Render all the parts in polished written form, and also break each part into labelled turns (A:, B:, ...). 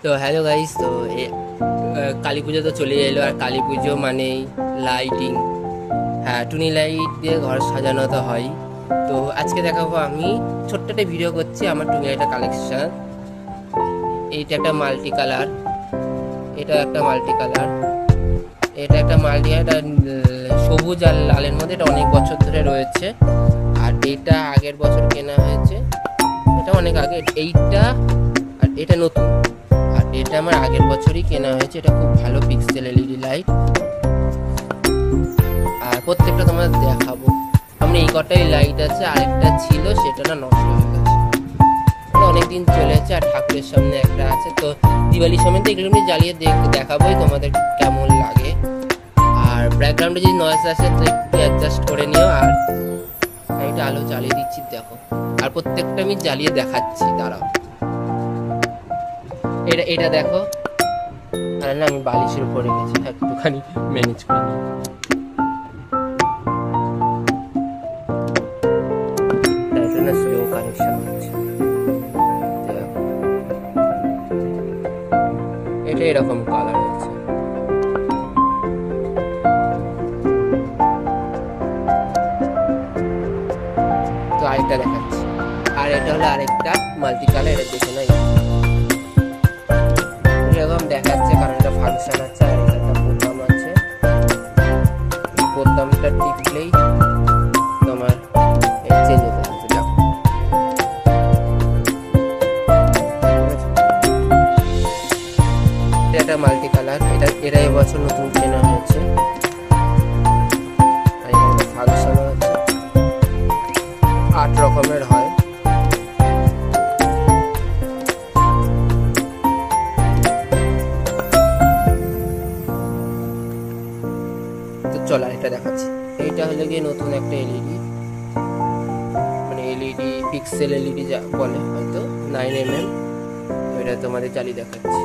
A: তো hello guys, তো কালী পুজো তো চলে এলো। আর কালী পুজো মানেই লাইটিং। হ্যাঁ, টুনি লাইট দিয়ে ঘর সাজানো তো হয়। তো আজকে দেখাবো, আমি ছোট্ট একটা ভিডিও করছি আমার টুনি লাইটের কালেকশন। এইটা একটা মাল্টি কালার, এটা একটা মাল্টি কালার, এটা একটা মাল্টি কালার, সবুজ আর লালের মধ্যে। এটা অনেক বছর ধরে রয়েছে। আর এটা আগের বছর কেনা হয়েছে, এটা অনেক আগে। এইটা আর এটা নতুন, আর এটা আমার আগের বছরই কেনা হয়েছে। এটা খুব ভালো পিক্সেল এলইডি লাইট। আর প্রত্যেকটা তোমার দেখাবো। আমরা এই কটাই লাইট আছে, আরেকটা ছিল সেটা না নষ্ট হয়ে গেছে, অনেকদিন চলেছে। আর ঠাকুরের সামনে একটা আছে। তো দিওয়ালির সময় তো এগুলো জ্বালিয়ে দেখাবোই তোমাদের কেমন লাগে। আর ব্যাকগ্রাউন্ডে যদি নয়েজ আসে তো একটু অ্যাডজাস্ট করে নিও। আর এটা আলো জ্বালিয়ে দিচ্ছি, দেখো। আর প্রত্যেকটা আমি জ্বালিয়ে দেখাচ্ছি, দাঁড়াও। এটা দেখো। আর না, আমি বালিশের উপরে গেছি, একটুখানি ম্যানেজ করে নিই। এটা না স্লো কানেকশন হচ্ছে, এটা এরকম কালার আছে। তো আরেকটা দেখাচ্ছি। আর এটা হলো আরেকটা মাল্টি কালার, এটা দেখে না এরকম দেখাচ্ছে, কারণ এটা ফাংশন আছে। আর এটা একটা বোতাম আছে, বোতামটা টিপলেই তোমার চেঞ্জ হতে থাকবে। দেখো, এটা একটা মাল্টি কালার। এটা এবছর নতুন কেনা হয়েছে। আর এটা ফাংশন আছে, 8 রকমের হয়। চলো এটা দেখাচ্ছি। এইটা হলো গিয়ে নতুন একটা এলইডি, মানে এলইডি পিক্সেল এলইডি যা বলে হয়তো, 9mm। এটা তোমাদের জ্বালিয়ে দেখাচ্ছি।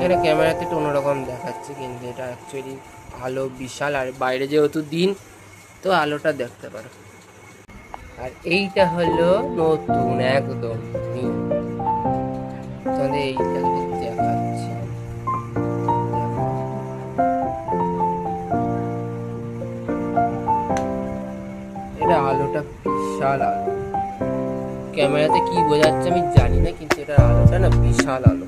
A: এটা ক্যামেরাতে একটু অন্যরকম দেখাচ্ছে, কিন্তু এটা অ্যাকচুয়ালি আলো বিশাল। আর বাইরে যেহেতু দিন, তো আলোটা দেখতে পারো। আর এইটা হলো নতুন একদম, তোমাদের এইটা দেখাচ্ছি। এটা আলোটা বিশাল আলো, ক্যামেরাতে কি বোঝাচ্ছে আমি জানি না, কিন্তু এটা আলোটা না বিশাল আলো।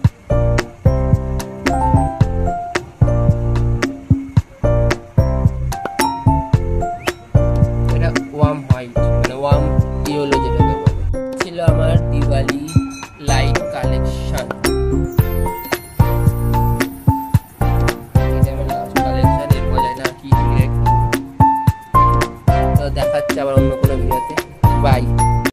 A: এটা ওয়ার্ম হোয়াইট, মানে ওয়ার্ম ইয়েলো যেটাকে বলে। ছিল আমার দিওয়ালি লাইট কালেকশন। এটা আমার লাস্ট কালেকশন, এরপর জানি না কি দেখাচ্ছে আবার অন্য